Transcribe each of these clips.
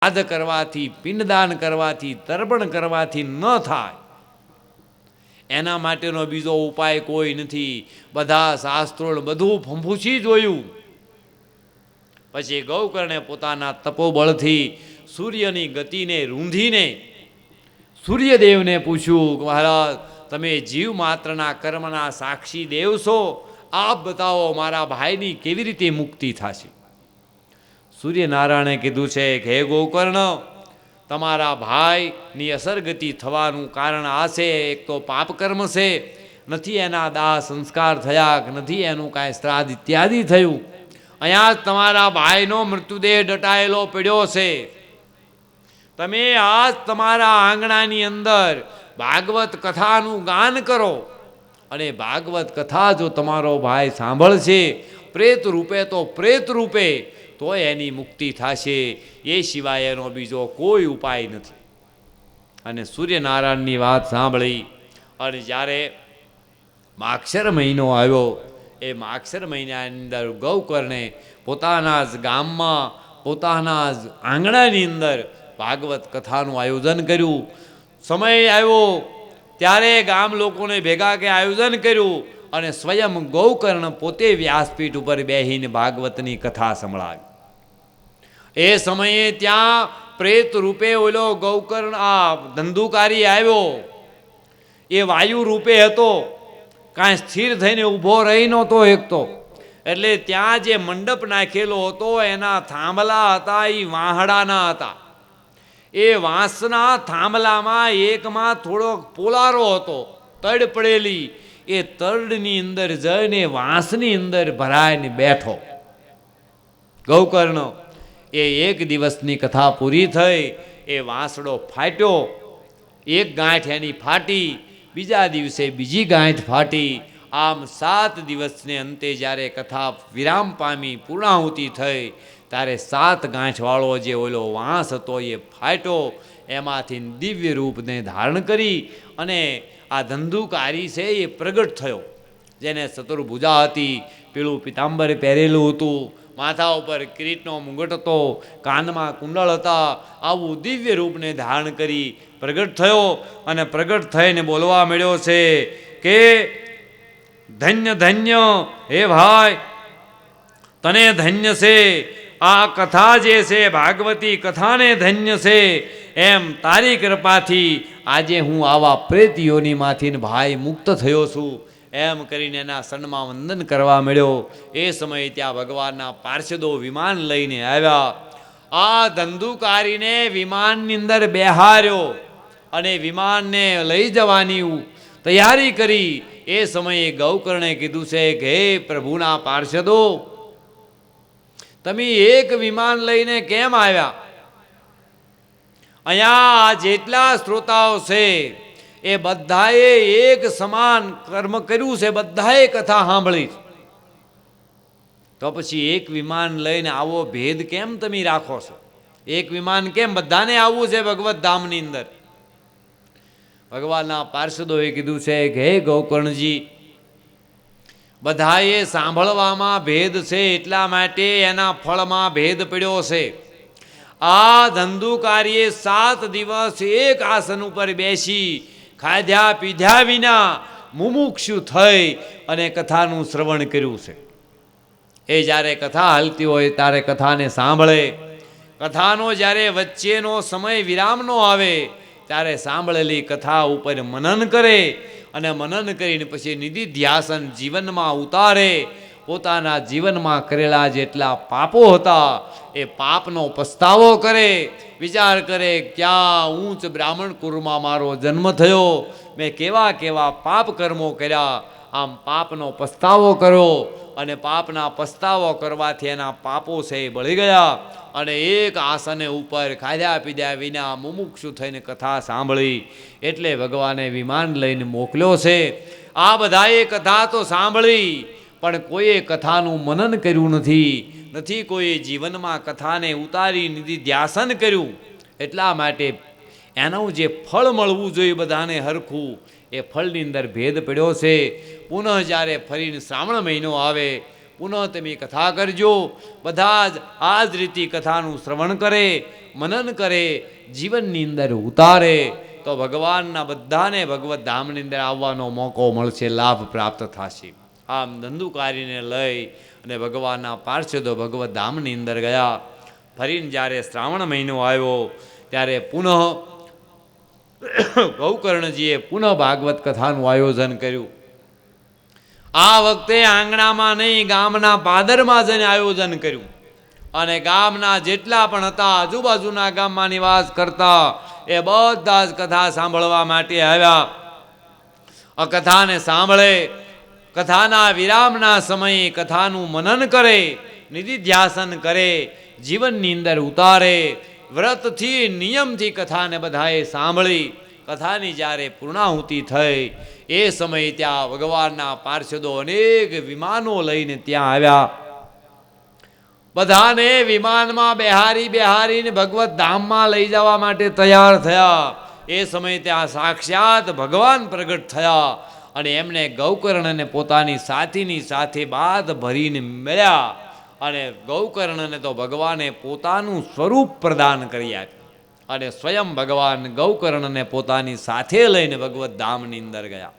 શ્રાદ્ધ કરવાથી, પિંડદાન કરવાથી, તર્પણ કરવાથી ન થાય, એના માટેનો બીજો ઉપાય કોઈ નથી. બધા શાસ્ત્રો બધું ફંફૂસી જોયું. પછી ગૌકર્ણે પોતાના તપોબળથી સૂર્યની ગતિને રૂંધીને સૂર્યદેવને પૂછ્યું, મહારાજ તમે જીવ માત્રના કર્મના સાક્ષી દેવ છો, આપ બતાવો મારા ભાઈની કેવી રીતે મુક્તિ થશે. સૂર્યનારાયણે કીધું છે કે હે ગોકર્ણ, તમારા ભાઈની અસરગતિ થવાનું કારણ આ છે, એક તો પાપ કર્મ છે, નથી એના દાહ સંસ્કાર થયા, નથી એનું કાંઈ શ્રાદ્ધ ઇત્યાદિ થયું. અહીંયા જ તમારા ભાઈનો મૃત્યુદેહ દટાયેલો પડ્યો છે. તમે આજ તમારા આંગણાની અંદર ભાગવત કથાનું ગાન કરો, અને ભાગવત કથા જો તમારો ભાઈ સાંભળશે પ્રેત રૂપે તો પ્રેત રૂપે, તો એની મુક્તિ થશે. એ સિવાય એનો બીજો કોઈ ઉપાય નથી. અને સૂર્યનારાયણની વાત સાંભળી અને જ્યારે માગશર મહિનો આવ્યો, એ માગશર મહિનાની અંદર ગૌકર્ણે પોતાના જ ગામમાં, પોતાના જ આંગણાની અંદર ભાગવત કથાનું આયોજન કર્યું. સમય આવ્યો ત્યારે ગામ લોકોને ભેગા કે આયોજન કર્યું, અને સ્વયં ગૌકર્ણ પોતે વ્યાસપીઠ ઉપર બેસીને ભાગવતની કથા સંભળાવી. એ સમયે ત્યાં પ્રેત રૂપે ઓલો ગૌકર્ણ ધંધુકારી આવ્યો. એ વાયુ રૂપે હતો, કાંઈ સ્થિર થઈને ઊભો રહી નહોતો એકતો. એટલે ત્યાં જે મંડપ નાખેલો હતો એના થાંભલા હતા, એ વાહડાના હતા. એ વાંસના થાંભલામાં એકમાં થોડોક પોલારો હતો, તડ પડેલી. એ તડની અંદર જઈને વાંસની અંદર ભરાઈને બેઠો ગૌકર્ણ. એ એક દિવસની કથા પૂરી થઈ, એ વાંસડો ફાટ્યો. એક ગાંઠ એની ફાટી, બીજા દિવસે બીજી ગાંઠ ફાટી. આમ 7 દિવસને અંતે જ્યારે કથા વિરામ પામી, પૂર્ણાહુતિ થઈ, ત્યારે 7 ગાંઠવાળો જે ઓલો વાંસ હતો એ ફાટ્યો. એમાંથી દિવ્ય રૂપને ધારણ કરી અને આ ધંધુકારી છે એ પ્રગટ થયો. જેને ચતુર્ભુજા હતી, પીળું પિતાંબર પહેરેલું હતું, માથા ઉપર કિરીટનો મુગટ હતો, કાનમાં કુંડળ હતા, આવું દિવ્ય રૂપને ધારણ કરી પ્રગટ થયો. અને પ્રગટ થઈને બોલવા મળ્યો છે કે ધન્ય ધન્ય હે ભાઈ, તને ધન્ય છે. આ કથા જે છે ભાગવતી કથાને ધન્ય છે. એમ તારી કૃપાથી આજે હું આવા પ્રેત યોનિમાંથી ભાઈ મુક્ત થયો છું. એમ કરીને એના સન્માં વંદન કરવા મળ્યો. એ સમયે ત્યાં ભગવાનના પાર્ષદો વિમાન લઈને આવ્યા. આ ધંધુકારીને વિમાનની અંદર બેહાર્યો અને વિમાનને લઈ જવાની તૈયારી કરી. એ સમયે ગૌકર્ણે કીધું છે કે હે પ્રભુના પાર્ષદો, તમે એક વિમાન લઈને કેમ આવ્યા? અહીંયા જેટલા શ્રોતાઓ છે એ બધાએ એક સમાન કર્મ કર્યું છે, બધાએ કથા સાંભળી. તો પછી એક વિમાન લઈને આવો ભેદ કેમ તમે રાખો છો? એક વિમાન કેમ? બધાને આવવું છે ભગવત ધામની અંદર. ભગવાનના પાર્ષદોએ કીધું છે કે હે ગૌકર્ણજી, બધાએ સાંભળવામાં ભેદ છે, એટલા માટે એના ફળમાં ભેદ પડ્યો છે. આ ધંધુકારીએ 7 દિવસ એક આસન ઉપર બેસી ખાધ્યા પીધ્યા વિના મુમુક્ષુ થઈ અને કથાનું શ્રવણ કર્યું છે. એ જ્યારે કથા હાલતી હોય ત્યારે કથાને સાંભળે. કથાનો જ્યારે વચ્ચેનો સમય વિરામનો આવે ત્યારે સાંભળેલી કથા ઉપર મનન કરે, અને મનન કરીને પછી નિધિ ધ્યાસન જીવનમાં ઉતારે. પોતાના જીવનમાં કરેલા જેટલા પાપો હતા એ પાપનો પસ્તાવો કરે. વિચાર કરે, ક્યાં ઊંચ બ્રાહ્મણ કુળમાં મારો જન્મ થયો, મેં કેવા કેવા પાપ કર્મો કર્યા. આમ પાપનો પસ્તાવો કરો, અને પાપના પસ્તાવો કરવાથી એના પાપો છે એ બળી ગયા. અને એક આસને ઉપર ખાધ્યા પીધ્યા વિના મુમુક્ષુ થઈને કથા સાંભળી. એટલે ભગવાને વિમાન લઈને મોકલ્યો છે. આ બધાએ કથા તો સાંભળી, પણ કોઈએ કથાનું મનન કર્યું નથી કોઈએ જીવનમાં કથાને ઉતારી નિધિ ધ્યાસન કર્યું. એટલા માટે એનું જે ફળ મળવું જોઈએ બધાને હરખું, એ ફળની અંદર ભેદ પડ્યો છે. પુનઃ જ્યારે ફરીને શ્રાવણ મહિનો આવે, પુનઃ તમે કથા કરજો. બધા જ આ જ રીતે કથાનું શ્રવણ કરે મનન કરે, જીવનની અંદર ઉતારે તો ભગવાનના બધાને ભગવત ધામની અંદર આવવાનો મોકો મળશે, લાભ પ્રાપ્ત થશે. આમ ધંધુકારીને લઈ અને ભગવાનના પાર્ષદો ભગવત ધામની અંદર ગયા. ફરીને જ્યારે શ્રાવણ મહિનો આવ્યો ત્યારે પુનઃ ગૌકર્ણજીએ પુનઃ ભાગવત કથાનું આયોજન કર્યું. આ વખતે આંગણામાં નહીં, ગામના પાદરમાં જઈને આયોજન કર્યું. અને ગામના જેટલા પણ હતા, આજુબાજુના ગામમાં નિવાસ કરતા, એ બધા જ કથા સાંભળવા માટે આવ્યા. આ કથાને સાંભળે, કથાના વિરામના સમયે કથાનું મનન કરે, નિધિધ્યાસન કરે, જીવનની અંદર ઉતારે. વ્રતથી, નિયમથી કથાને બધાએ સાંભળી. કથાની જ્યારે પૂર્ણાહુતિ થઈ એ સમયે ત્યાં ભગવાનના પાર્ષદો અનેક વિમાનો લઈને ત્યાં આવ્યા. બધાને વિમાનમાં બેહારીને ભગવત ધામમાં લઈ જવા માટે તૈયાર થયા. એ સમયે ત્યાં સાક્ષાત ભગવાન પ્રગટ થયા અને એમને ગૌકર્ણને પોતાની સાથીની સાથે બાદ ભરીને મળ્યા. અને ગૌકર્ણને તો ભગવાને પોતાનું સ્વરૂપ પ્રદાન કરી આપ્યું અને સ્વયં ભગવાન ગૌકર્ણને પોતાની સાથે લઈને ભગવત ધામની અંદર ગયા.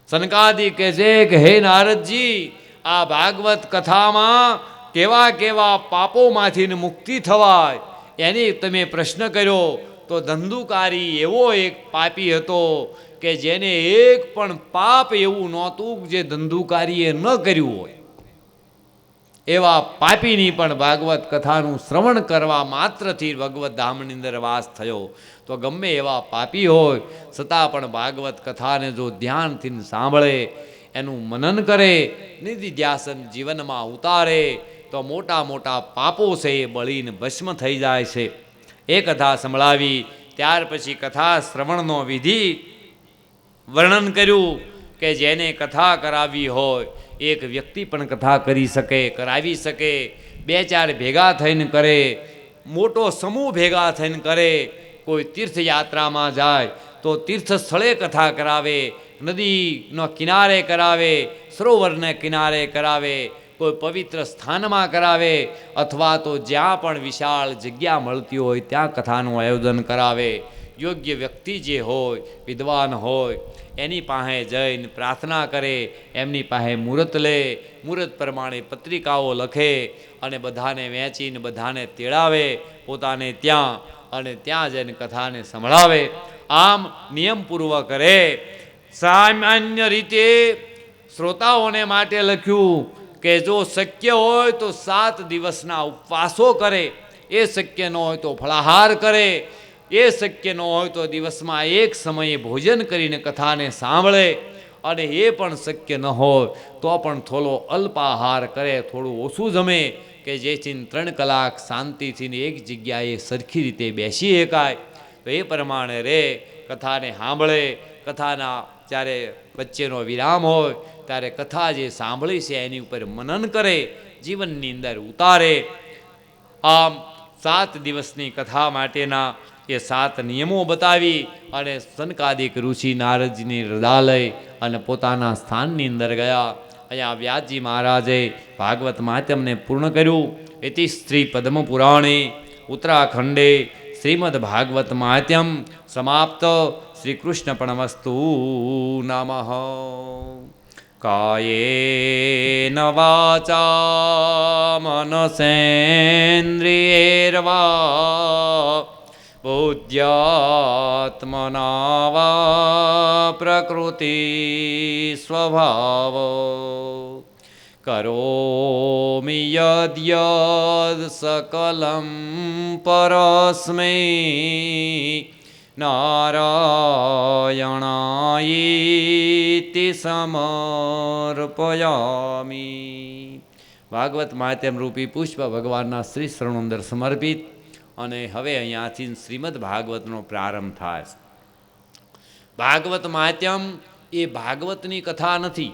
સનકાદિક કહે છે કે હે નારદજી, આ ભાગવત કથામાં કેવા કેવા પાપોમાંથી મુક્તિ થવાય એની તમે પ્રશ્ન કર્યો. તો ધંધુકારી એવો એક પાપી હતો કે જેને એક પણ પાપ એવું નહોતું જે ધંધુકારીએ ન કર્યું હોય. એવા પાપીની પણ ભાગવત કથાનું શ્રવણ કરવા માત્રથી ભગવત ધામની અંદર વાસ થયો. તો ગમે એવા પાપી હોય છતાં પણ ભાગવત કથાને જો ધ્યાનથી સાંભળે, એનું મનન કરે, નિધિધ્યાસન જીવનમાં ઉતારે તો મોટા મોટા પાપો છે એ બળીને ભસ્મ થઈ જાય છે. એ કથા સંભળાવી. ત્યાર પછી કથા શ્રવણનો વિધિ વર્ણન કર્યું કે જેને કથા કરાવવી હોય, એક વ્યક્તિ પણ કથા કરી શકે, કરાવી શકે. બે ચાર ભેગા થઈને કરે, મોટો સમૂહ ભેગા થઈને કરે. કોઈ તીર્થયાત્રામાં જાય તો તીર્થ સ્થળે કથા કરાવે, નદીનો કિનારે કરાવે, સરોવરને કિનારે કરાવે, કોઈ પવિત્ર સ્થાનમાં કરાવે, અથવા તો જ્યાં પણ વિશાળ જગ્યા મળતી હોય ત્યાં કથાનું આયોજન કરાવે. યોગ્ય વ્યક્તિ જે હોય, વિદ્વાન હોય, એની પાસે જઈને પ્રાર્થના કરે, એમની પાસે મુહૂર્ત લે, મુહૂર્ત પ્રમાણે પત્રિકાઓ લખે અને બધાને વેચીને બધાને તેડાવે પોતાને ત્યાં, અને ત્યાં જઈને કથાને સંભળાવે. આમ નિયમપૂર્વક કરે. સામાન્ય રીતે શ્રોતાઓને માટે લખ્યું કે જો શક્ય હોય તો 7 દિવસના ઉપવાસો કરે, એ શક્ય ન હોય તો ફળાહાર કરે, એ શક્ય ન હોય તો દિવસમાં એક સમયે ભોજન કરીને કથાને સાંભળે, અને એ પણ શક્ય ન હોય તો પણ થોડો અલ્પાહાર કરે, થોડું ઓછું જમે કે જેથી 3 કલાક શાંતિથી એક જગ્યાએ સરખી રીતે બેસી શકાય. તો એ પ્રમાણે રે, કથાને સાંભળે. કથાના જ્યારે વચ્ચેનો વિરામ હોય ત્યારે કથા જે સાંભળી છે એની ઉપર મનન કરે, જીવનની અંદર ઉતારે. આમ 7 દિવસની કથા માટેના એ 7 નિયમો બતાવી અને સનકાદિક ઋષિ નારદજીની રજા લઈ અને પોતાના સ્થાનની અંદર ગયા. અહીંયા વ્યાસજી મહારાજે ભાગવત મહાત્મ્યને પૂર્ણ કર્યું. ઇતિ શ્રી પદ્મ પુરાણે ઉત્તરાખંડે શ્રીમદ ભાગવત મહાત્મ્યમ સમાપ્ત. શ્રી કૃષ્ણપણમસ્તુ. નમઃ. કાયેન વાચા મનસેન્દ્રિયૈર્વા બુદ્ધ્યાત્મના વા પ્રકૃતિ સ્વભાવ કરોમિ યદ્યદ સકલં પરસ્મૈ નારાયણાયિતિ સમર્પયામિ. ભાગવત મહાત્મ્ય રૂપી પુષ્પ ભગવાનના શ્રી શરણો અંદર સમર્પિત. અને હવે અહીંયાથી શ્રીમદ ભાગવતનો પ્રારંભ થાય. ભાગવત મહાત્મ્ય એ ભાગવતની કથા નથી.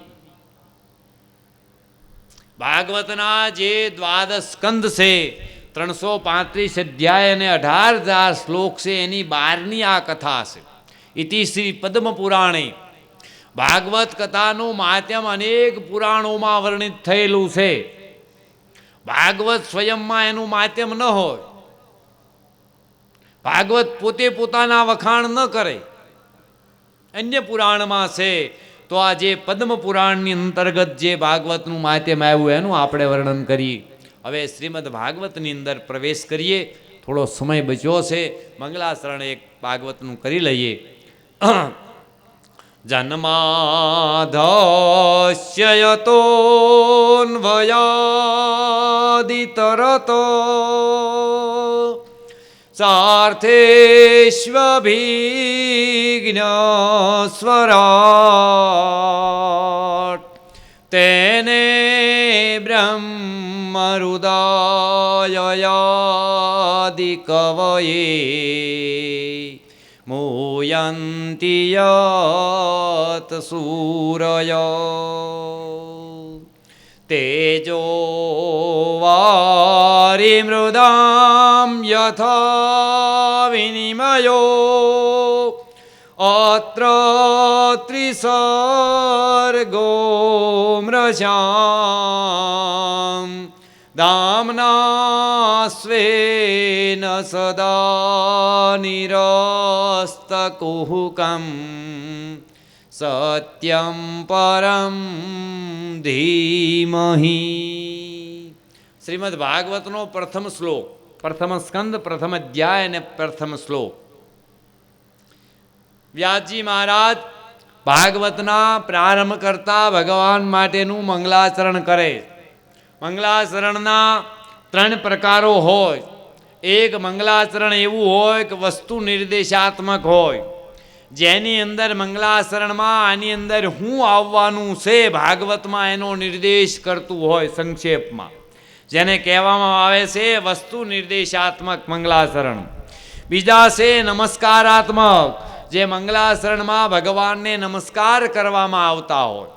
ભાગવતના જે 12 સ્કંદ છે, 335 અધ્યાય અને 18,000 શ્લોક છે, એની 12ની આ કથા છે. ઇતિ શ્રી પદ્મ પુરાણે. ભાગવત કથાનું મહાત્મ્ય અનેક પુરાણોમાં વર્ણિત થયેલું છે. ભાગવત સ્વયંમાં એનું મહાત્મ્ય ન હોય, ભાગવત પોતે પોતાના વખાણ ન કરે, અન્ય પુરાણમાં છે. તો આ જે પદ્મ પુરાણની અંતર્ગત જે ભાગવતનું માધ્યમ આવ્યું એનું આપણે વર્ણન કરીએ. હવે શ્રીમદ ભાગવતની અંદર પ્રવેશ કરીએ. થોડો સમય બચ્યો છે, મંગલાચરણ એક ભાગવતનું કરી લઈએ. જન્માધસ્યતોન્વયાદિતરતો સાર્થેષ્વભિઘ્નસ્વરાટ તેને બ્રહ્મરુદાયયાદિકવયે મૂયન્તિ યત સૂરયો તેજો વારિમૃદાં યથા વિનિમયો અત્ર ત્રિસર્ગો મૃષાં દામ્ના સ્વેન સદા નિરસ્તકુહકં સત્યં પરમ ધીમહિ. શ્રીમદ ભાગવતનો પ્રથમ શ્લોક, પ્રથમ સ્કંદ, પ્રથમ અધ્યાય અને પ્રથમ શ્લોક. વ્યાસજી મહારાજ ભાગવતના પ્રારંભ કરતા ભગવાન માટેનું મંગલાચરણ કરે. મંગલાચરણના 3 પ્રકારો હોય. એક મંગલાચરણ એવું હોય કે વસ્તુ નિર્દેશાત્મક હોય, જેની અંદર મંગલાચરણમાં આની અંદર શું આવવાનું છે ભાગવતમાં એનો નિર્દેશ કરતું હોય સંક્ષેપમાં, જેને કહેવામાં આવે છે વસ્તુ નિર્દેશાત્મક મંગલાચરણ. બીજા છે નમસ્કારાત્મક, જે મંગલાચરણમાં ભગવાનને નમસ્કાર કરવામાં આવતા હોય.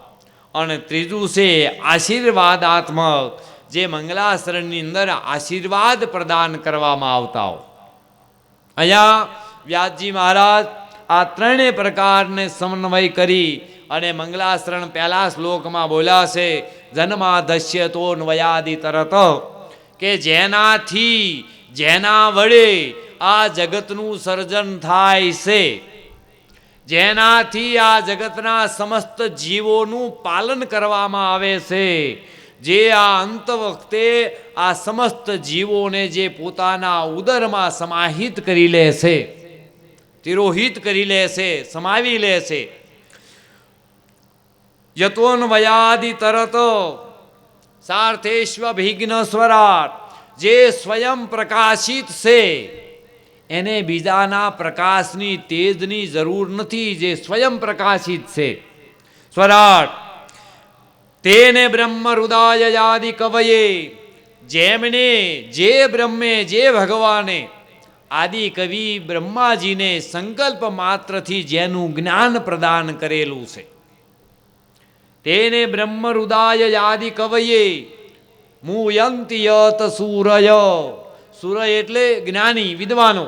અને ત્રીજું છે આશીર્વાદાત્મક, જે મંગલાચરણની અંદર આશીર્વાદ પ્રદાન કરવામાં આવતા હોય. અહીંયા વ્યાસજી મહારાજ આ 3 પ્રકારને સમન્વય કરી અને મંગલાચરણ પહેલા શ્લોકમાં બોલ્યા છે. જન્માધસ્યતોન્વયાદિ તરત, કે જેનાથી જેના વડે આ જગતનું સર્જન થાય છે, જેનાથી આ જગતના સમસ્ત જીવોનું પાલન કરવામાં આવે છે, જે આ અંત વખતે આ સમસ્ત જીવોને જે પોતાના ઉદરમાં સમાહિત કરી લે છે, તિરોહિત કરી લે છે, સમાવી લે છે. યતોન્વયાદિ તરત સાર્થેષ્વભિઘ્ન સ્વરાટ, જે સ્વયં પ્રકાશિત છે, એને બીજાના પ્રકાશની તેજની જરૂર નથી, જે સ્વયં પ્રકાશિત છે. સ્વરાટ તેને બ્રહ્મરુદાયયાદિ કવયે, જેમને જે બ્રહ્મે જે ભગવાને આદિ કવિ બ્રહ્માજીને સંકલ્પ માત્રથી જેનું જ્ઞાન પ્રદાન કરેલું છે, તેને બ્રહ્મરુદાયયાદિ કવયે મૂયન્તિ યત સૂરય. સૂરય એટલે જ્ઞાની, વિદ્વાનો.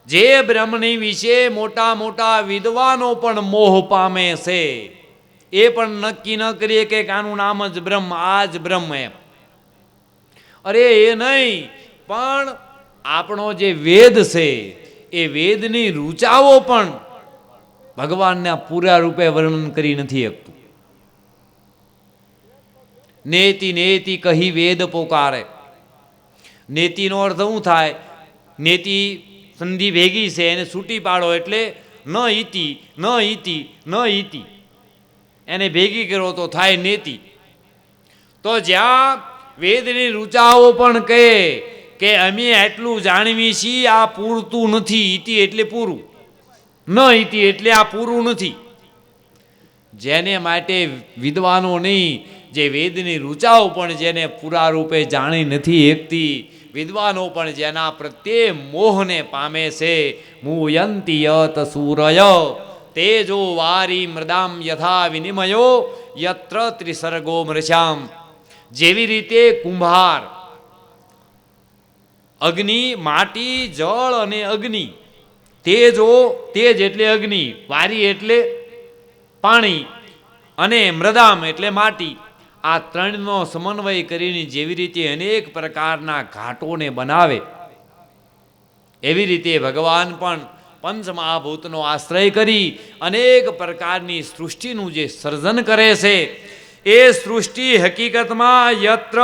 જે બ્રહ્મની વિશે મોટા મોટા વિદ્વાનો પણ મોહ પામે છે, એ પણ નક્કી ન કરીએ કે આનું નામ જ બ્રહ્મ, આ જ બ્રહ્મ એમ. અરે એ નહીં, પણ આપણો જે વેદ છે એ વેદની ઋચાઓ પણ ભગવાનના પૂરા રૂપે વર્ણન કરી નથી શકતું. નેતિ નેતિ કહી વેદ પોકારે. નેતિનો અર્થ શું થાય? નેતિ સંધિ ભેગી છે એને છૂટી પાડો એટલે ન ઈતિ, ન ઈતિ, ન ઈતિ, એને ભેગી કરો તો થાય નેતિ. તો જ્યાં વેદની ઋચાઓ પણ કહે કે અમે એટલું જાણવી છીએ, આ પૂરતું નથી. ઈતિ એટલે પૂરું, ન ઈતિ એટલે આ પૂરું નથી. જેને માટે વિદ્વાનો નહીં, જે વેદની ઋચાઓ પણ જેને પૂરા રૂપે જાણી નથી એકતી, વિદ્વાનો પણ જેના પ્રત્યે મોહને પામે છે. મૂયન્તિ યત સૂરય તેજો વારી મૃદામ યથા વિનિમયો યત્ર ત્રિસર્ગો મૃષામ. જેવી રીતે કુંભાર અગ્નિ, માટી, જળ અને અગ્નિ, તેજો, તેજ એટલે અગ્નિ, વારી એટલે પાણી અને મૃદામ એટલે માટી, આ 3નો સમન્વય કરીને જેવી રીતે અનેક પ્રકારના ઘાટોને બનાવે, એવી રીતે ભગવાન પણ પંચ મહાભૂતનો આશ્રય કરી અનેક પ્રકારની સૃષ્ટિનું જે સર્જન કરે છે, એ સૃષ્ટિ હકીકતમાં યત્ર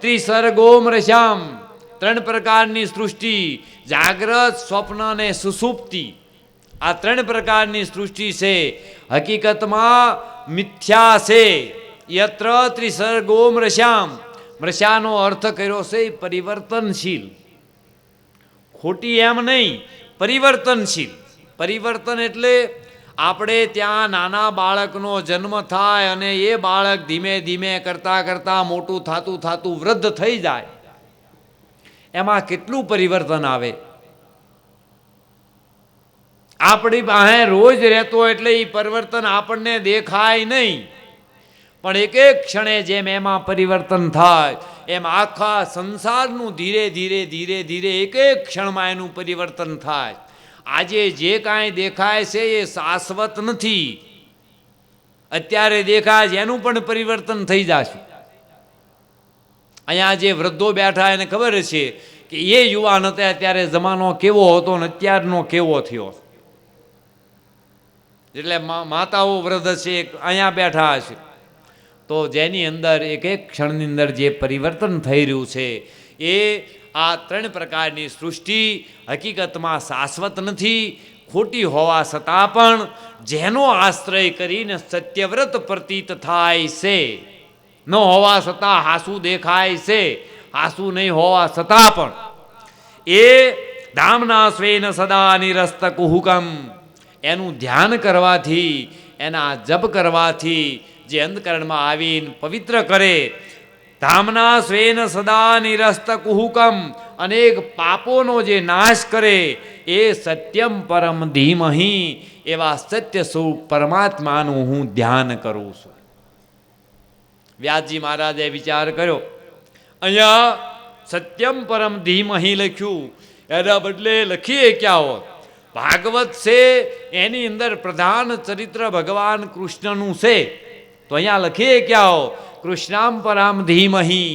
ત્રિસર્ગોમરશ્યામ, 3 પ્રકારની સૃષ્ટિ, જાગ્રત, સ્વપ્ન અને સુષુપ્તિ, આ 3 પ્રકારની સૃષ્ટિ છે, હકીકતમાં મિથ્યા છે. યત્ર ત્રિસર્ગોમરશ્યામ, મૃષાનો અર્થ કર્યો છે પરિવર્તનશીલ, ખોટી એમ નહીં, પરિવર્તનશીલ. પરિવર્તન એટલે આપણે ત્યાં નાના બાળકનો જન્મ થાય અને એ બાળક ધીમે ધીમે કરતાં કરતાં મોટું થતું થતું વૃદ્ધ થઈ જાય, એમાં કેટલું પરિવર્તન આવે. આપણી પાસે રોજ રહેતો એટલે એ પરિવર્તન આપણને દેખાય નહીં, પણ એક એક ક્ષણે જેમ એમાં પરિવર્તન થાય એમ આખા સંસારનું ધીરે ધીરે ધીરે ધીરે એક એક ક્ષણમાં એનું પરિવર્તન થાય. આજે જે કાંઈ દેખાય છે એ શાશ્વત નથી. અત્યારે દેખાય છે એનું પણ પરિવર્તન થઈ જશે. અહીંયા જે વૃદ્ધો બેઠા એને ખબર છે કે એ યુવાન હતા ત્યારે જમાનો કેવો હતો ને અત્યારનો કેવો થયો. એટલે માતાઓ વૃદ્ધ છે અહીંયા બેઠા હશે, તો જેની અંદર એક એક ક્ષણની અંદર જે પરિવર્તન થઈ રહ્યું છે એ આ 3 પ્રકારની સૃષ્ટિ હકીકતમાં શાશ્વત નથી, ખોટી હોવા છતાં પણ જેનો આશ્રય કરીને સત્યવ્રત પ્રતીત થાય છે, ન હોવા છતાં હાસુ દેખાય છે, હાસુ નહીં હોવા છતાં પણ એ ધામના સ્વેન સદા નિરસ્ત કુહુકમ, એનું ધ્યાન કરવાથી, એના જપ કરવાથી જે અંતકરણમાં આવીને પવિત્ર કરે, ધામના સ્વેન સદા નિરસ્ત કુહુકમ, અનેક પાપોનો જે નાશ કરે, એ સત્યમ પરમ ધીમહિ, એવા સત્ય સ્વરૂપ પરમાત્માનું હું ધ્યાન કરું છું. વ્યાસજી મહારાજે વિચાર કર્યો, અહીંયા સત્યમ પરમ ધીમહિ લખ્યું, એના બદલે લખીએ ક્યાં હોત. ભાગવત છે એની અંદર પ્રધાન ચરિત્ર ભગવાન કૃષ્ણનું છે, તો અહીંયા લખીએ ક્યાં હો, કૃષ્ણામ પરમ ધીમહિ.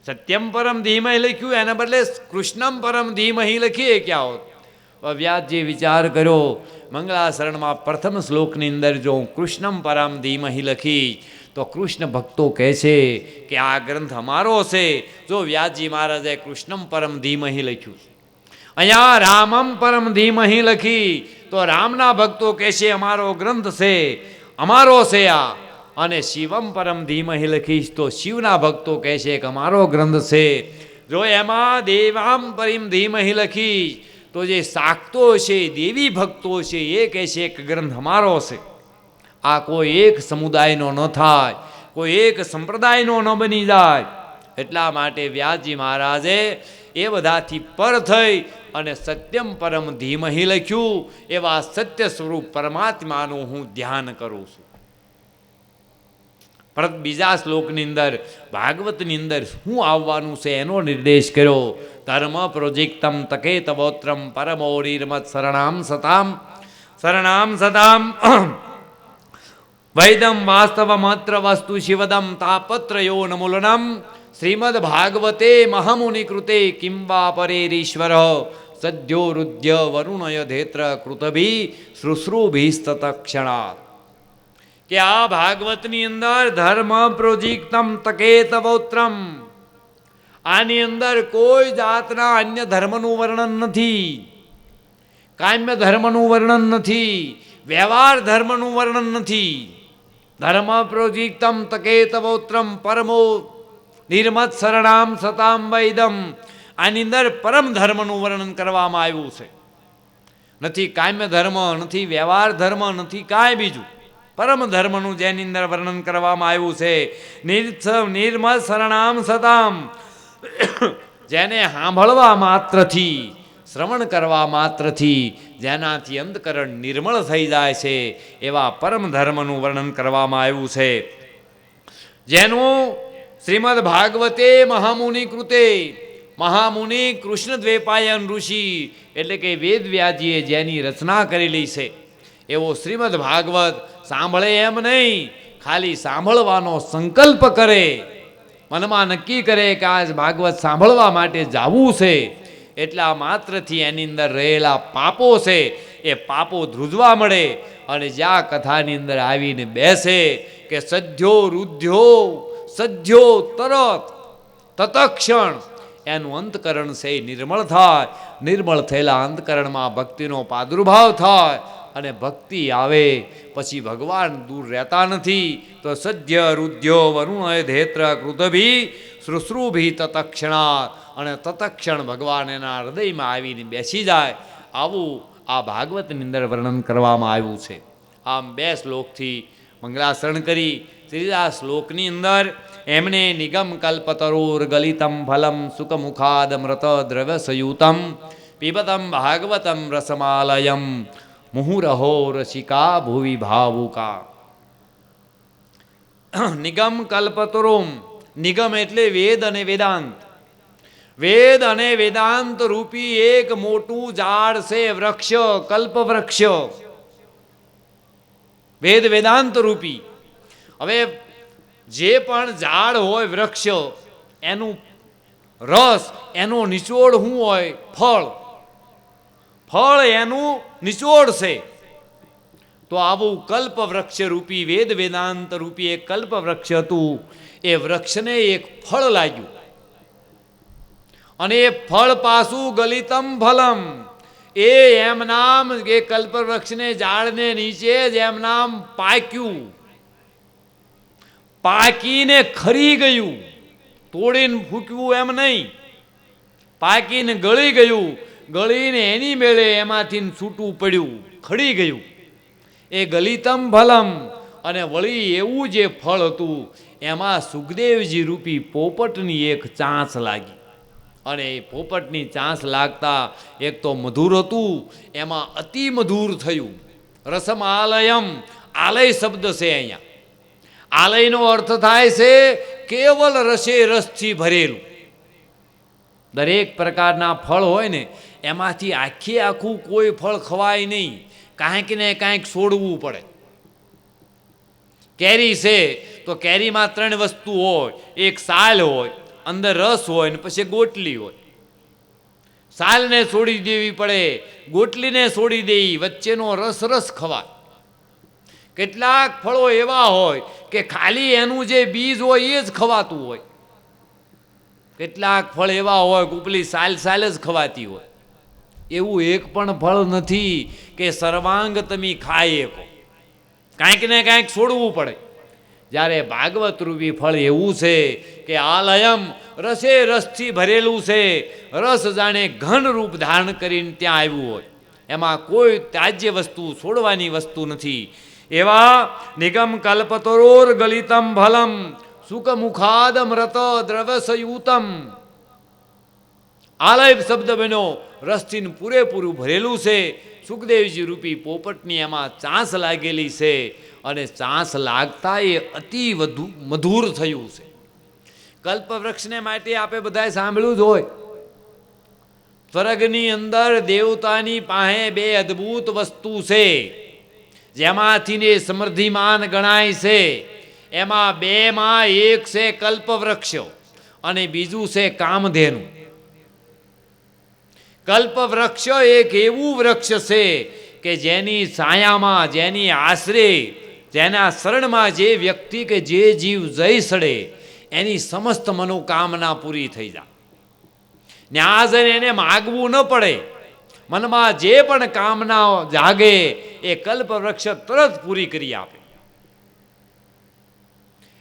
સત્યમ પરમ ધીમહિ લખ્યું, એના બદલે કૃષ્ણમ પરમ ધીમહિ લખીએ ક્યાં હોત. વ્યાસજી વિચાર કર્યો, મંગળાચરણમાં પ્રથમ શ્લોકની અંદર જો કૃષ્ણમ પરમ ધીમહિ લખી તો કૃષ્ણ ભક્તો કહે છે કે આ ગ્રંથ અમારો છે. જો વ્યાસજી મહારાજે કૃષ્ણમ પરમ ધીમહિ લખ્યું, અહીંયા રામમ પરમ ધીમહિ લખી તો રામના ભક્તો કહે છે અમારો ગ્રંથ છે, અમારો છે આ. અને શિવમ પરમ ધીમહિ લખીશ તો શિવના ભક્તો કહે છે કે અમારો ગ્રંથ છે. જો એમાં દેવામ પરમ ધીમહિ લખીશ તો જે શાક્તો છે, દેવી ભક્તો છે, એ કહે છે કે ગ્રંથ અમારો છે. આ કોઈ એક સમુદાયનો ન થાય, કોઈ એક સંપ્રદાયનો ન બની જાય. એટલા માટે વ્યાસજી મહારાજે એ બધાથી પર થઈ અને સત્યમ પરમ ધીમહિ લખ્યું, એવા સત્ય સ્વરૂપ પરમાત્માનું હું ધ્યાન કરું છું. પરત બીજા શ્લોકની અંદર ભાગવતની અંદર શું આવવાનું છે એનો નિર્દેશ કર્યો. ધર્મ પ્રોજેક્તમ તકે તવોત્રમ પરમોરીર્મત શરણામ સતામ, શરણામ સતામ વૈદમ વાસ્તવમત્ર વસ્તુ શિવદમ તાપત્રયો નમૂલનમ શ્રીમદ ભાગવતે મહામુનિ કૃતે કિંવા પરેરીશ્વર સદ્યો રુદ્ય વરુણય ધેત્ર કૃતભી શુશ્રુભિસ્તત ક્ષણાત. કે આ ભાગવતની અંદર ધર્મ પ્રોજિક્તમ તકે તવોત્રમ, આની અંદર કોઈ જાતના અન્ય ધર્મનું વર્ણન નથી, કામ્ય ધર્મનું વર્ણન નથી, વ્યવહાર ધર્મનું વર્ણન નથી. ધર્મ પ્રોજિક્તમ તકે તવોત્રમ પરમો નિર્મત શરણામ સતામ વૈદમ, આની અંદર પરમ ધર્મનું વર્ણન કરવામાં આવ્યું છે. નથી કામ્ય ધર્મ, નથી વ્યવહાર ધર્મ, નથી કાંઈ બીજું. પરમ ધર્મનું જેની અંદર વર્ણન કરવામાં આવ્યું છે. નિર્મત શરણામ સતામ, જેને સાંભળવા માત્રથી, શ્રવણ કરવા માત્રથી જેનાથી અંતકરણ નિર્મળ થઈ જાય છે, એવા પરમ ધર્મનું વર્ણન કરવામાં આવ્યું છે. જેનું શ્રીમદ ભાગવતે મહામુનિ કૃતે, મહામુનિ કૃષ્ણ દ્વૈપાયન ઋષિ એટલે કે વેદ વ્યાસજીએ જેની રચના કરેલી છે, એવો શ્રીમદ ભાગવત સાંભળે એમ નહીં, ખાલી સાંભળવાનો સંકલ્પ કરે, મનમાં નક્કી કરે કે આજ ભાગવત સાંભળવા માટે જાવું છે, એટલા માત્રથી એની અંદર રહેલા પાપો છે એ પાપો ધ્રુજવા મળે. અને જ્યાં કથાની અંદર આવીને બેસે કે સદ્યો રુદ્યો સદ્યો તરત તતક્ષણ એનું અંતકરણ છે એ નિર્મળ થાય. નિર્મળ થયેલા અંતકરણમાં ભક્તિનો પ્રાદુર્ભાવ થાય અને ભક્તિ આવે પછી ભગવાન દૂર રહેતા નથી. તો સદ્ય રુદ્યો વરુણ ધેત્ર કૃતભી શુશ્રુભી તતક્ષણા, અને તતક્ષણ ભગવાન એના હૃદયમાં આવીને બેસી જાય. આવું આ ભાગવતની અંદર વર્ણન કરવામાં આવ્યું છે. આમ 2 શ્લોકથી મંગલાચરણ કરી. ત્રીજા શ્લોકની અંદર એમણે નિગમ કલ્પતરોર ગલિતમ ફલમ સુખમુખાદમૃત દ્રવ્યસયુતમ પીબતમ ભાગવતમ રસમાલયમ મુહુરહો રસિકા ભુવિ ભાવુકા. નિગમ કલ્પતરોમ, નિગમ એટલે વેદ અને વેદાંત. વેદ અને વેદાંત રૂપી એક મોટું ઝાડ છે, વૃક્ષ, કલ્પ વૃક્ષ, વેદ વેદાંત રૂપી. હવે જે પણ ઝાડ હોય, વૃક્ષ, એનું રસ, એનો નિચોડ શું હોય? ફળ. ફળ એનું નિચોડ છે. તો આવું કલ્પ વૃક્ષ રૂપી વેદ વેદાંત રૂપી એક કલ્પ વૃક્ષ હતું. એ વૃક્ષને એક ફળ લાગ્યું અને એ ફળ પાછું ગલિતમ ફલમ, એ એમ નામ એ કલ્પ વૃક્ષને ઝાડને નીચે જ એમ નામ પાક્યું, પાકીને ખરી ગયું. તોડીને ફૂક્યું એમ નહીં, પાકીને ગળી ગયું. ગળીને એની મેળે એમાંથી છૂટું પડ્યું, ખડી ગયું. એ ગલિતમ ફલમ. અને વળી એવું જે ફળ હતું એમાં સુખદેવજી રૂપી પોપટની એક ચાંચ લાગી. અને એ પોપટની ચાંચ લાગતા એક તો મધુર હતું, એમાં અતિ મધુર થયું. રસમ આલયમ, આલય શબ્દ છે અહીંયા. આલયનો અર્થ થાય છે કેવલ રસે રસથી ભરેલું. દરેક પ્રકારના ફળ હોય ને એમાંથી આખું કોઈ ફળ ખવાય નહીં, કાંઈક ને કાંઈક છોડવું પડે. કેરી છે તો કેરીમાં 3 વસ્તુ હોય. એક સાલ હોય, અંદર રસ હોય ને પછી ગોટલી હોય. સાલને છોડી દેવી પડે, ગોટલીને છોડી દેવી, વચ્ચેનો રસ રસ ખવાય. કેટલાક ફળો એવા હોય કે ખાલી એનું જે બીજ હોય એ જ ખવાતું હોય. કેટલાક ફળ એવા હોય કે ઉપલી સાલ જ ખવાતી હોય. એવું એક પણ ફળ નથી કે સર્વાંગ તમે ખાઈ શકો. કાંઈક ને કાંઈક છોડવું પડે. જ્યારે ભાગવત રૂપી ફળ એવું છે કે આલયમ, રસે રસથી ભરેલું છે. રસ જાણે ઘન રૂપ ધારણ કરીને ત્યાં આવ્યું હોય, એમાં કોઈ ત્યાજ્ય વસ્તુ, છોડવાની વસ્તુ નથી. એવા નિગમ કલ્પતરોર ગલિતમ ફલમ સુખમુખાદમૃત દ્રવ્યસયુતમ. આલય શબ્દ બન્યો, રસથી પૂરેપૂરું ભરેલું છે. સુખદેવજી રૂપી પોપટની એમાં ચાંચ લાગેલી છે અને ચાંચ લાગતા એ અતિ વધુ મધુર થયું છે. કલ્પવૃક્ષને માટે આપણે બધાએ સાંભળ્યું જ હોય. સ્વર્ગની અંદર દેવતાની પાસે 2 અદ્ભુત વસ્તુ છે જેમાંથી ને સમૃદ્ધિમાન ગણાય છે. એમાં 2માં એક છે કલ્પવૃક્ષ અને બીજું છે કામધેનુ. કલ્પવૃક્ષ એક એવું વૃક્ષ છે કે જેની છાયામાં, જેની આશરે, જેના શરણમાં જે વ્યક્તિ કે જે જીવ જઈ સડે એની સમસ્ત મનોકામના પૂરી થઈ જાય. ન્યાજ એને માગવું ન પડે. મનમાં જે પણ કામના જાગે એ કલ્પવૃક્ષ તરત પૂરી કરી આપે.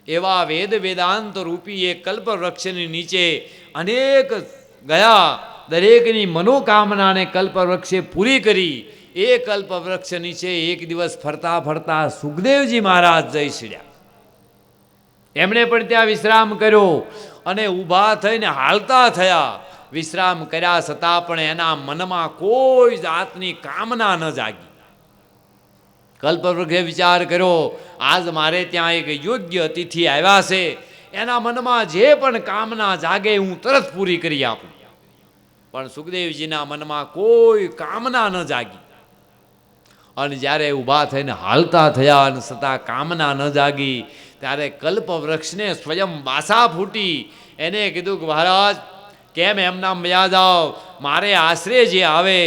એવા વેદ વેદાંત રૂપી એ કલ્પવૃક્ષની નીચે અનેક ગયા. દરેકની મનોકામનાને કલ્પવૃક્ષે પૂરી કરી. એ કલ્પવૃક્ષ નીચે એક દિવસ ફરતા ફરતા સુખદેવજી મહારાજ જઈ ચડ્યા. એમણે પણ ત્યાં વિશ્રામ કર્યો અને ઊભા થઈને હાલતા થયા. વિશ્રામ કર્યા છતાં પણ એના મનમાં કોઈ જાતની કામના ન જાગી. કલ્પવૃક્ષે વિચાર કર્યો, આજ મારે ત્યાં એક યોગ્ય અતિથિ આવ્યા છે, એના મનમાં જે પણ કામના જાગે હું તરત પૂરી કરી આપું. પણ સુખદેવજીના મનમાં કોઈ કામના ન જાગી. અને જ્યારે ઊભા થઈને હાલતા થયા અને છતાં કામના ન જાગી ત્યારે કલ્પવૃક્ષને સ્વયં બાસા ફૂટી. એને કીધું કે મહારાજ, કેમ એમ નામ બ્યા જાઓ? મારે આશરે જે આવે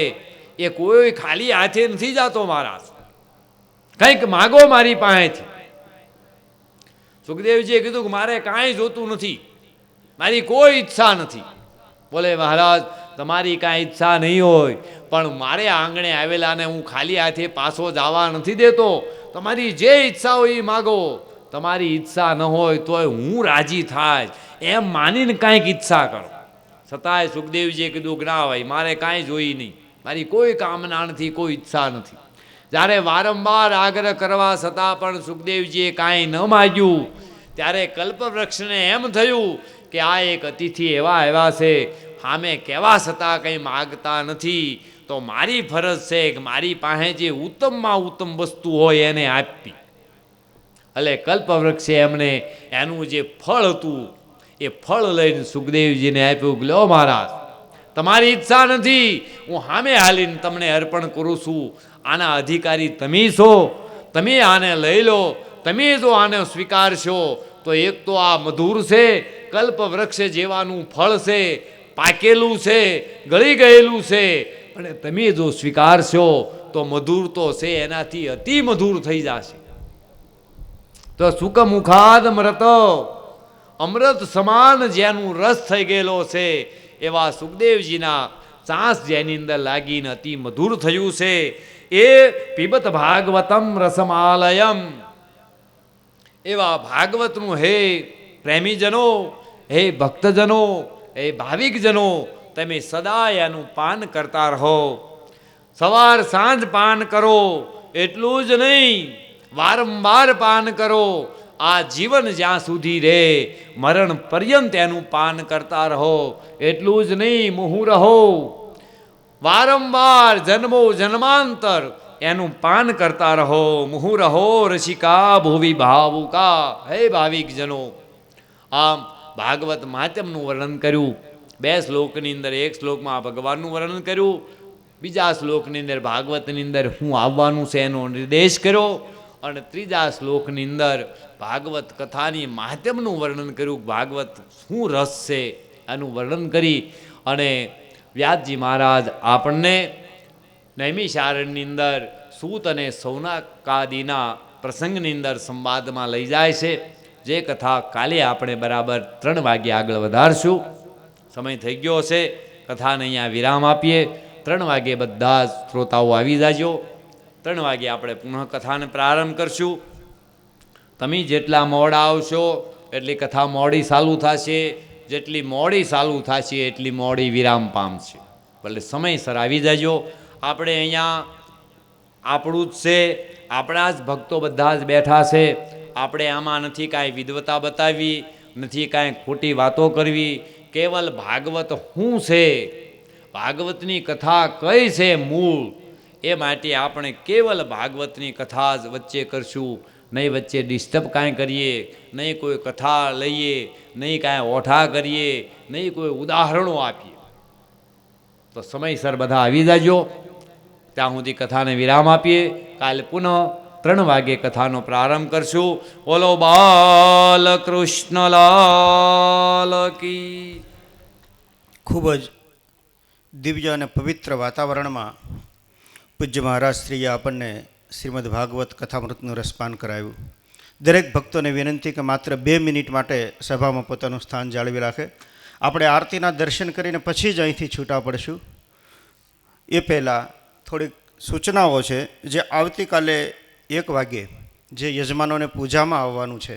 એ કોઈ ખાલી હાથે નથી જતો મહારાજ, કંઈક માગો મારી પાસેથી. સુખદેવજીએ કીધું કે મારે કાંઈ જોતું નથી, મારી કોઈ ઈચ્છા નથી. બોલે મહારાજ તમારી કાંઈ ઈચ્છા નહીં હોય, પણ મારે આંગણે આવેલાને હું ખાલી હાથે પાછો જવા નથી દેતો. તમારી જે ઈચ્છા હોય એ માગો, તમારી ઈચ્છા ન હોય તોય હું રાજી થાય એમ માનીને કાંઈક ઈચ્છા કરો. છતાંય સુખદેવજીએ કીધું કે ના ભાઈ મારે કાંઈ જોઈ નહીં, મારી કોઈ કામના નથી, કોઈ ઈચ્છા નથી. જ્યારે વારંવાર આગ્રહ કરવા છતાં પણ સુખદેવજીએ કાંઈ ન માગ્યું, ત્યારે કલ્પવૃક્ષને એમ થયું કે આ એક અતિથિ એવા છે, સામે કહેવા છતાં કંઈ માગતા નથી, તો મારી ફરજ છે કે મારી પાસે જે ઉત્તમમાં ઉત્તમ વસ્તુ હોય એને આપવી. એટલે કલ્પવૃક્ષે એમને એનું જે ફળ હતું એ ફળ લઈને સુખદેવજીને આપ્યું. લો મહારાજ તમારી ઈચ્છા નથી, હું સામે હાલીને તમને અર્પણ કરું છું. આના અધિકારી તમે છો, તમે આને લઈ લો. તમે જો આને સ્વીકારશો તો એક તો આ મધુર છે, કલ્પવૃક્ષ જેવાનું ફળ છે, પાકેલું છે, ગળી ગયેલું છે, અને તમે જો સ્વીકારશો તો મધુર તો છે એનાથી અતિ મધુર થઈ જશે. તો સુખ મુખાદ અમૃત, અમૃત સમાન જેનું રસ થઈ ગયેલો છે એવા સુખદેવજીના ચાંસ જેની અંદર લાગીને અતિ મધુર થયું છે. એ પીબત ભાગવતમ રસમાલયમ, એવા ભાગવતનું હે પ્રેમીજનો, હે ભક્તજનો, હે ભાવિકજનો, તમે સદા એનું પાન કરતા રહો. સવાર સાંજ પાન કરો, એટલું જ નહીં વારંવાર પાન કરો. આ જીવન જ્યાં સુધી રહે મરણ પર્યંત એનું પાન કરતા રહો. એટલું જ નહીં મુહુ રહો, વારંવાર જન્મો જન્માંતર એનું પાન કરતા રહો. મુહુ રહો રસિકા ભુવિ ભાવુકા, હે ભાવિકજનો. આમ ભાગવત મહાત્મ્યનું વર્ણન કર્યું. 2 શ્લોકની અંદર, એક શ્લોકમાં ભગવાનનું વર્ણન કર્યું, બીજા શ્લોકની અંદર ભાગવતની અંદર હું આવવાનું છે એનો નિર્દેશ કર્યો, અને ત્રીજા શ્લોકની અંદર ભાગવત કથાની મહાત્મ્યનું વર્ણન કર્યું. ભાગવત શું રસ છે એનું વર્ણન કરી અને વ્યાસજી મહારાજ આપણને નૈમિષારણ્યની અંદર સૂત અને સૌનકાદિના પ્રસંગની અંદર સંવાદમાં લઈ જાય છે. જે કથા કાલે આપણે બરાબર 3 વાગે આગળ વધારશું. સમય થઈ ગયો છે, કથાને અહીંયા વિરામ આપીએ. 3 વાગે બધા જ શ્રોતાઓ આવી જાજો. 3 વાગે આપણે પુનઃ કથાને પ્રારંભ કરશું. તમે જેટલા મોડા આવશો એટલી કથા મોડી ચાલુ થશે, જેટલી મોડી ચાલુ થશે એટલી મોડી વિરામ પામશે. ભલે સમયસર આવી જાજો. આપણે અહીંયા આપણું જ છે, આપણા જ ભક્તો બધા જ બેઠા છે. આપણે આમાં નથી કાંઈ વિદ્વતા બતાવી, નથી કાંઈ ખોટી વાતો કરવી. કેવલ ભાગવત શું છે, ભાગવતની કથા કઈ છે મૂળ, એ માટે આપણે કેવલ ભાગવતની કથા જ વચ્ચે કરશું. નહીં વચ્ચે ડિસ્ટર્બ કાંઈ કરીએ, નહીં કોઈ કથા લઈએ, નહીં કાંઈ ઓઠા કરીએ, નહીં કોઈ ઉદાહરણો આપીએ. તો સમયસર બધા આવી જાજો. ત્યાં સુધી કથાને વિરામ આપીએ. કાલે પુનઃ 3 વાગે કથાનો પ્રારંભ કરશું. બોલો બાલકૃષ્ણલાલ કી. ખૂબ જ દિવ્ય અને પવિત્ર વાતાવરણમાં પૂજ્ય મહારાજ શ્રીએ આપણને શ્રીમદ ભાગવત કથામૃતનું રસપાન કરાવ્યું. દરેક ભક્તોને વિનંતી કે માત્ર 2 મિનિટ માટે સભામાં પોતાનું સ્થાન જાળવી રાખે. આપણે આરતીના દર્શન કરીને પછી જ અહીંથી છૂટા પડશું. એ પહેલાં થોડીક સૂચનાઓ છે. જે આવતીકાલે 1 વાગે જે યજમાનોને પૂજામાં આવવાનું છે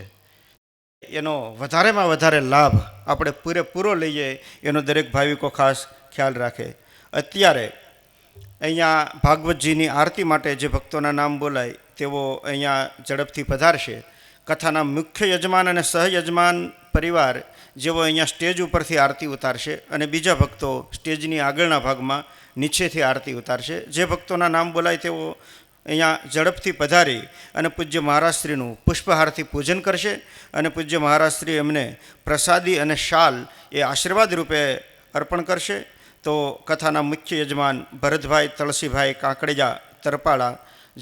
એનો વધારેમાં વધારે લાભ આપણે પૂરેપૂરો લઈએ એનો દરેક ભાવિકો ખાસ ખ્યાલ રાખે. અત્યારે અહીંયા ભાગવતજીની આરતી માટે જે ભક્તોના નામ બોલાય તેઓ અહીંયા ઝડપથી પધારશે. કથાના મુખ્ય યજમાન અને સહયજમાન પરિવાર જેઓ અહીંયા સ્ટેજ ઉપરથી આરતી ઉતારશે અને બીજા ભક્તો સ્ટેજની આગળના ભાગમાં નીચેથી આરતી ઉતારશે. જે ભક્તોના નામ બોલાય તેઓ અહીંયા ઝડપથી પધારી અને પૂજ્ય મહારાજશ્રીનું પુષ્પહારથી પૂજન કરશે અને પૂજ્ય મહારાજશ્રી એમને પ્રસાદી અને શાલ એ આશીર્વાદ રૂપે અર્પણ કરશે. તો કથાના મુખ્ય યજમાન ભરતભાઈ તળસીભાઈ કાંકડિયા તરપાડા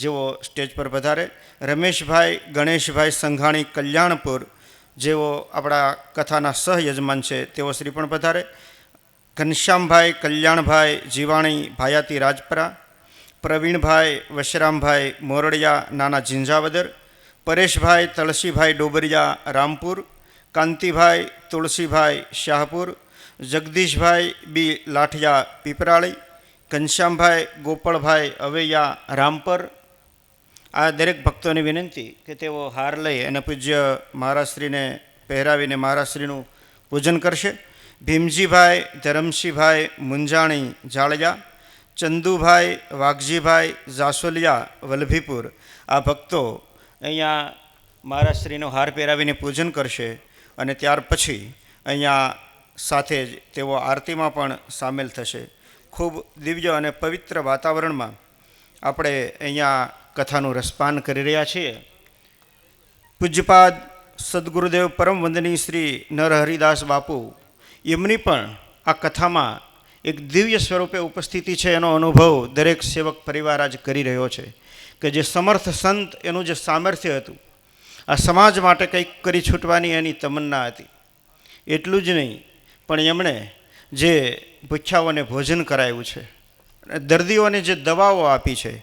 જેઓ સ્ટેજ પર પધારે. રમેશભાઈ ગણેશભાઈ સંઘાણી કલ્યાણપુર જેઓ આપણા કથાના સહયજમાન છે તેઓ શ્રી પણ પધારે. ઘનશ્યામભાઈ કલ્યાણભાઈ જીવાણી ભાયાતી રાજપરા, પ્રવીણભાઈ વશરામભાઈ મોરડિયા નાના ઝીંઝાવદર, પરેશભાઈ તળસીભાઈ ડોબરિયા રામપુર, કાંતિભાઈ તુલસીભાઈ શાહપુર, જગદીશભાઈ બી લાઠિયા પીપરાળી, ઘનશ્યામભાઈ ગોપાળભાઈ અવૈયા રામપર. આ દરેક ભક્તોની વિનંતી કે તેઓ હાર લઈ અને પૂજ્ય મહારાજશ્રીને પહેરાવીને મહારાજશ્રીનું પૂજન કરશે. ભીમજીભાઈ ધરમસિંહભાઈ મુંજાણી જાળિયા, ચંદુભાઈ વાઘજીભાઈ જાસોલિયા વલભીપુર. આ ભક્તો અહીંયા મહારાજશ્રીનો હાર પહેરાવીને પૂજન કરશે અને ત્યાર પછી અહીંયા સાથે જ તેઓ આરતીમાં પણ સામેલ થશે. ખૂબ દિવ્ય અને પવિત્ર વાતાવરણમાં આપણે અહીંયા કથાનું રસપાન કરી રહ્યા છીએ. પૂજ્યપાદ સદગુરુદેવ પરમ વંદનીય શ્રી નરહરિદાસ બાપુ એમની પણ આ કથામાં એક દિવ્ય સ્વરૂપે ઉપસ્થિતિ છે. એનો અનુભવ દરેક સેવક પરિવાર આજ કરી રહ્યો છે કે જે સમર્થ સંત એનું જે સામર્થ્ય હતું, આ સમાજ માટે કંઈક કરી છૂટવાની એની તમન્ના હતી. એટલું જ નહીં પણ એમણે જે ભૂખ્યાઓને ભોજન કરાવ્યું છે, દર્દીઓને જે દવાઓ આપી છે,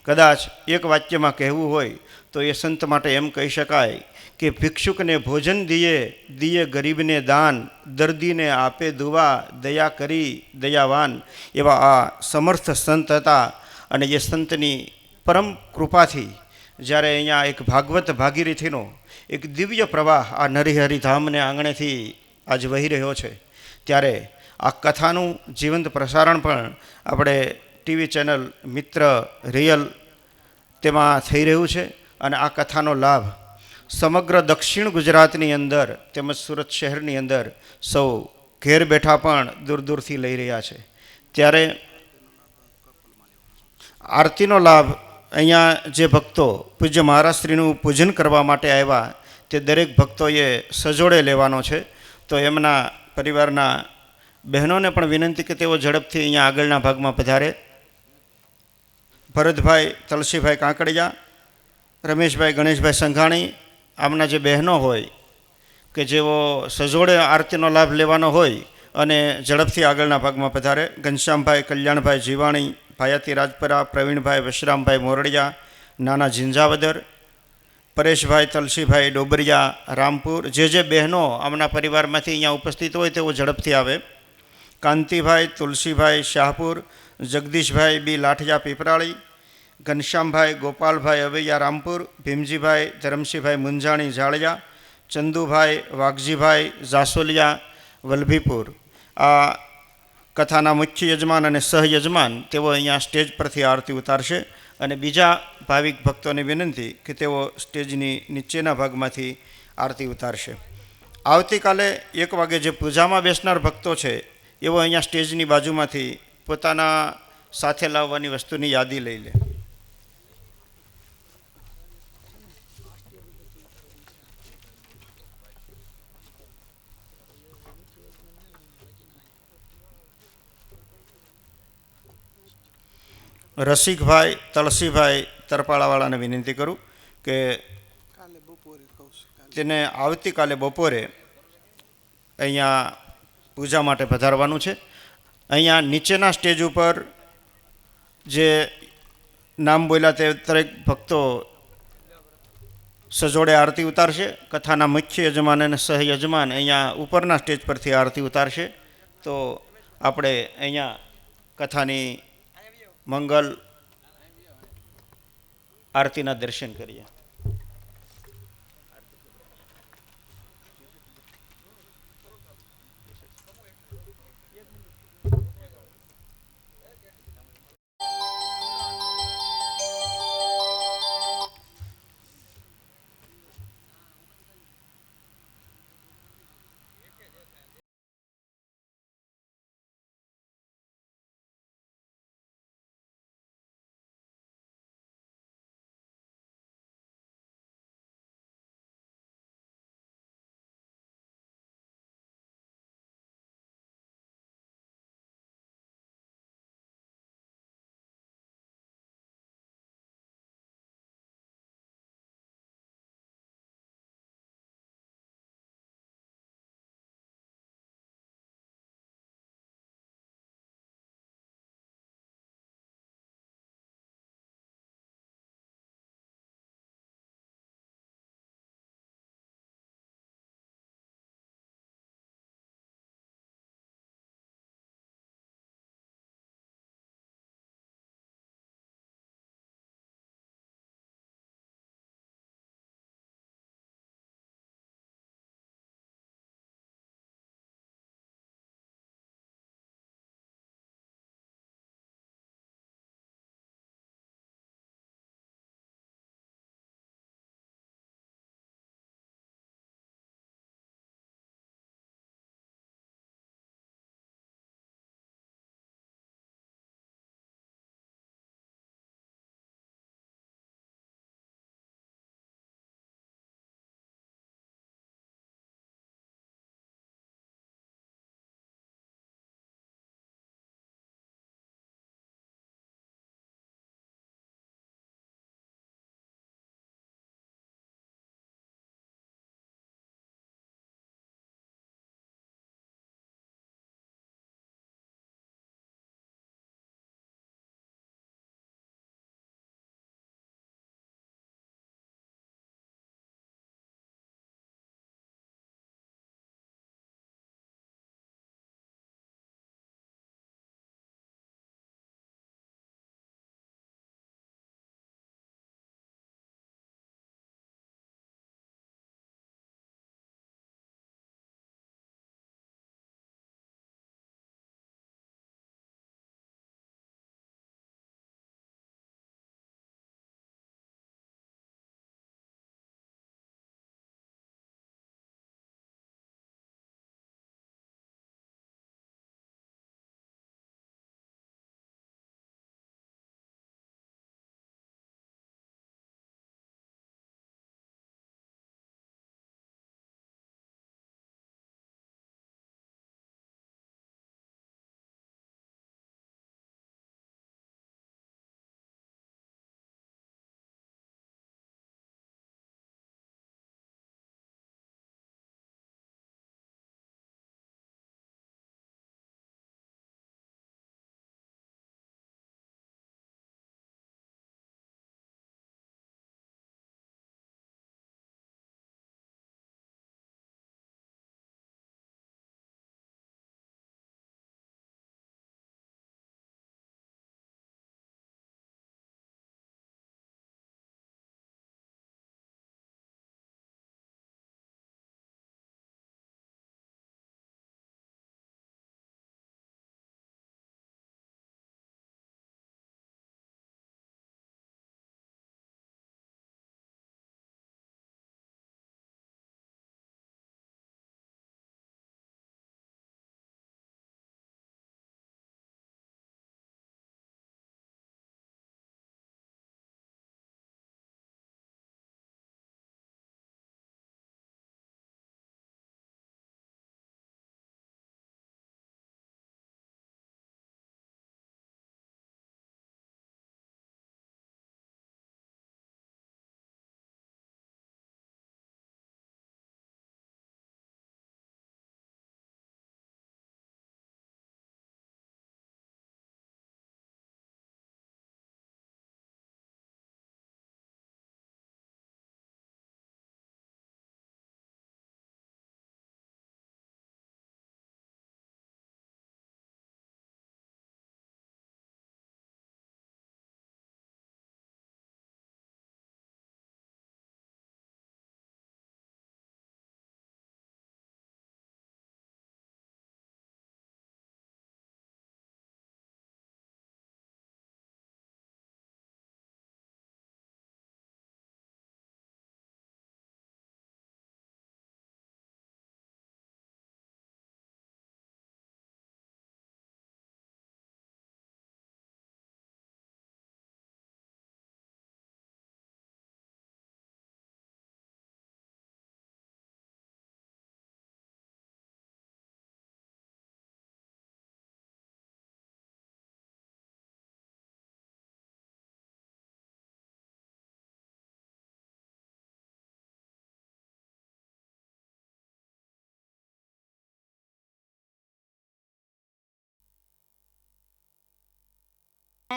કદાચ એક વાક્યમાં કહેવું હોય તો એ સંત માટે એમ કહી શકાય કે ભિક્ષુકને ભોજન દિયે ગરીબને દાન, દર્દીને આપે દુવા, દયા કરી દયાવાન. એવા આ સમર્થ સંત હતા. અને એ સંતની પરમ કૃપાથી જ્યારે અહીંયા એક ભાગવત ભાગીરથીનો એક દિવ્ય પ્રવાહ આ નરહરિધામને આંગણેથી આજ વહી રહ્યો છે, ત્યારે આ કથાનું જીવંત પ્રસારણ પણ આપણે ટીવી ચેનલ મિત્ર રિયલ તેમાં થઈ રહ્યું છે. અને આ કથાનો લાભ સમગ્ર દક્ષિણ ગુજરાતની અંદર તેમજ સુરત શહેરની અંદર સૌ ઘેર બેઠા પણ દૂર દૂરથી લઈ રહ્યા છે. ત્યારે આરતીનો લાભ અહીંયા જે ભક્તો પૂજ્ય મહારાજશ્રીનું પૂજન કરવા માટે આવ્યા તે દરેક ભક્તોએ સજોડે લેવાનો છે. તો એમના પરિવારના બહેનોને પણ વિનંતી કે તેઓ ઝડપથી અહીંયા આગળના ભાગમાં પધારે. ભરતભાઈ તલસીભાઈ કાંકડિયા, રમેશભાઈ ગણેશભાઈ સંઘાણી, આમના જે બહેનો હોય કે જેઓ સજોડે આરતીનો લાભ લેવાનો હોય અને ઝડપથી આગળના ભાગમાં પધારે. ઘનશ્યામભાઈ કલ્યાણભાઈ જીવાણી ભાયાતી રાજપરા, પ્રવીણભાઈ વશરામભાઈ મોરડિયા નાના ઝીંઝાવદર, પરેશભાઈ તલસીભાઈ ડોબરિયા રામપુર. જે બહેનો આમના પરિવારમાંથી અહીંયા ઉપસ્થિત હોય તેઓ ઝડપથી આવે. કાંતિભાઈ તુલસીભાઈ શાહપુર, જગદીશભાઈ બી લાઠિયા પીપરાળી, ઘનશ્યામભાઈ ગોપાલભાઈ અવૈયા રામપુર, ભીમજીભાઈ ધરમસિંહભાઈ મુંજાણી જાળિયા, ચંદુભાઈ વાઘજીભાઈ જાસોલિયા વલભીપુર. આ કથાના મુખ્ય યજમાન અને સહયજમાન તેઓ અહીંયા સ્ટેજ પરથી આરતી ઉતારશે. અને બીજા ભાવિક ભક્તોને વિનંતી કે તેઓ સ્ટેજની નીચેના ભાગમાંથી આરતી ઉતારશે. આવતીકાલે 1 વાગે જે પૂજામાં બેસનાર ભક્તો છે એવો અહીંયા સ્ટેજની બાજુમાંથી પોતાના સાથે લાવવાની વસ્તુની યાદી લઈ લે. રસિકભાઈ તળસીભાઈ તરપાળાવાળાને વિનંતી કરું કે તેને આવતીકાલે બપોરે અહીંયા પૂજા માટે પધારવાનું છે. અહીંયા નીચેના સ્ટેજ ઉપર જે નામ બોલ્યા તે દરેક ભક્તો સજોડે આરતી ઉતારશે. કથાના મુખ્ય યજમાન અને સહયજમાન અહીંયા ઉપરના સ્ટેજ પરથી આરતી ઉતારશે. તો આપણે અહીંયા કથાની મંગલ આરતીના દર્શન કરીએ.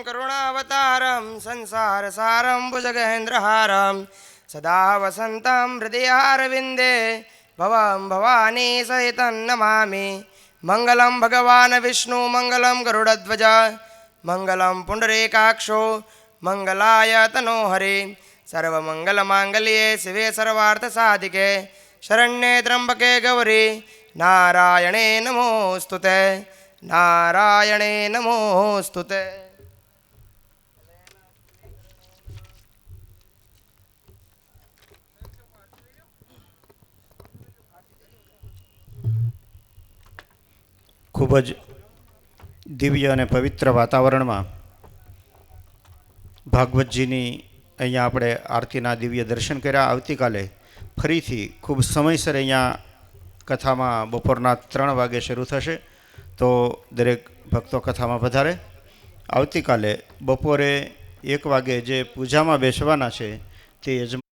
करुणावतारं संसारसारं भुजगेन्द्रहारं सदा वसन्तं हृदयारविन्दे भवं भवानी सहितं नमामि। मङ्गलं भगवान् विष्णु मङ्गलं गरुडध्वज मङ्गलं पुण्डरीकाक्षो मङ्गलाय तनोहरि। सर्वमङ्गलमाङ्गल्ये शिवे सर्वार्थसाधिके शरण्ये त्र्यम्बके गौरी नारायणे नमोऽस्तुते नारायणे नमोऽस्तुते। ખૂબ જ દિવ્ય અને પવિત્ર વાતાવરણમાં ભાગવતજીની અહીંયા આપણે આરતીના દિવ્ય દર્શન કર્યા. આવતીકાલે ફરીથી ખૂબ સમયસર અહીંયા કથામાં બપોરના 3 વાગે શરૂ થશે, તો દરેક ભક્તો કથામાં પધારે. આવતીકાલે બપોરે 1 વાગે જે પૂજામાં બેસવાના છે તે યજમાન